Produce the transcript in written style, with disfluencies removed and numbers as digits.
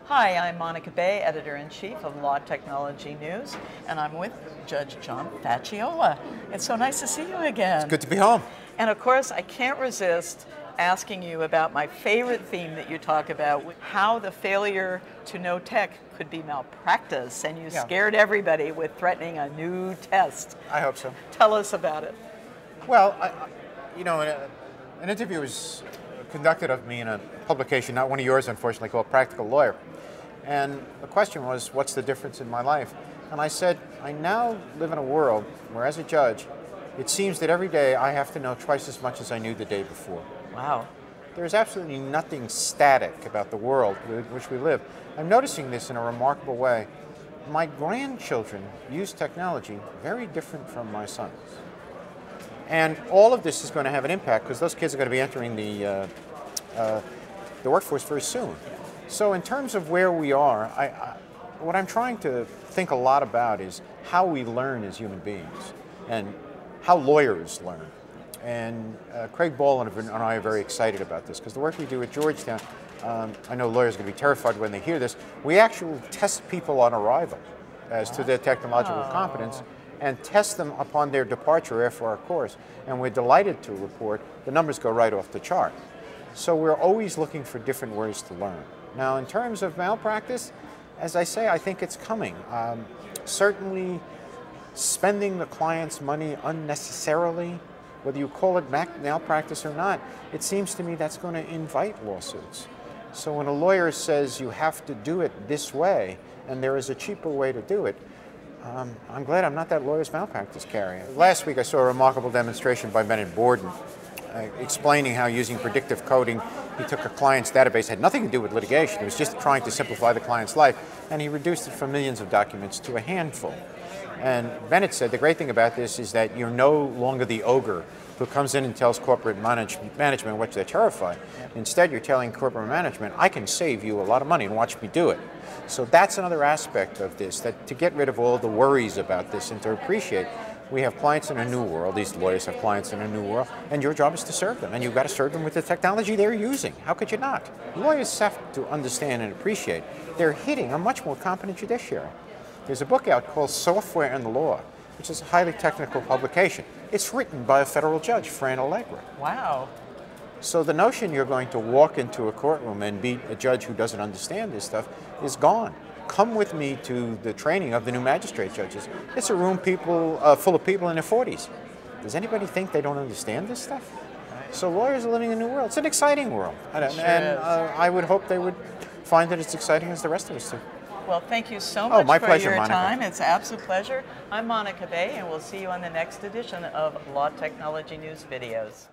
Hi, I'm Monica Bay, Editor-in-Chief of Law Technology News, and I'm with Judge John Facciola. It's so nice to see you again. It's good to be home. And of course, I can't resist asking you about my favorite theme that you talk about, how the failure to know tech could be malpractice, and you scared everybody with threatening a new test. I hope so. Tell us about it. Well, an interview was conducted of me in a publication, not one of yours, unfortunately, called Practical Lawyer. And the question was, what's the difference in my life? And I said, I now live in a world where, as a judge, it seems that every day I have to know twice as much as I knew the day before. Wow. There's absolutely nothing static about the world with which we live. I'm noticing this in a remarkable way. My grandchildren use technology very different from my sons. And all of this is going to have an impact because those kids are going to be entering the workforce very soon. So in terms of where we are, what I'm trying to think a lot about is how we learn as human beings and how lawyers learn. And Craig Ball and I are very excited about this because the work we do at Georgetown, I know lawyers are going to be terrified when they hear this, we actually test people on arrival as to their technological competence and test them upon their departure after our course. And we're delighted to report the numbers go right off the chart. So we're always looking for different ways to learn. Now, in terms of malpractice, as I say, I think it's coming. Certainly, spending the client's money unnecessarily, whether you call it malpractice or not, it seems to me that's going to invite lawsuits. So when a lawyer says you have to do it this way, and there is a cheaper way to do it, I'm glad I'm not that lawyer's malpractice carrier. Last week I saw a remarkable demonstration by Bennett Borden explaining how using predictive coding, he took a client's database, had nothing to do with litigation, he was just trying to simplify the client's life, and he reduced it from millions of documents to a handful. And Bennett said the great thing about this is that you're no longer the ogre who comes in and tells corporate management what they're terrified. Instead, you're telling corporate management, I can save you a lot of money and watch me do it. So that's another aspect of this, that to get rid of all the worries about this and to appreciate we have clients in a new world, these lawyers have clients in a new world, and your job is to serve them, and you've got to serve them with the technology they're using. How could you not? Lawyers have to understand and appreciate they're hitting a much more competent judiciary. There's a book out called Software and the Law, which is a highly technical publication. It's written by a federal judge, Fran Allegra. Wow. So the notion you're going to walk into a courtroom and beat a judge who doesn't understand this stuff is gone. Come with me to the training of the new magistrate judges. It's a room full of people in their 40s. Does anybody think they don't understand this stuff? So lawyers are living in a new world. It's an exciting world. I would hope they would find that it's exciting as the rest of us do. Well, thank you so much my for pleasure, your Monica. time. It's an absolute pleasure. I'm Monica Bay, and we'll see you on the next edition of Law Technology News videos.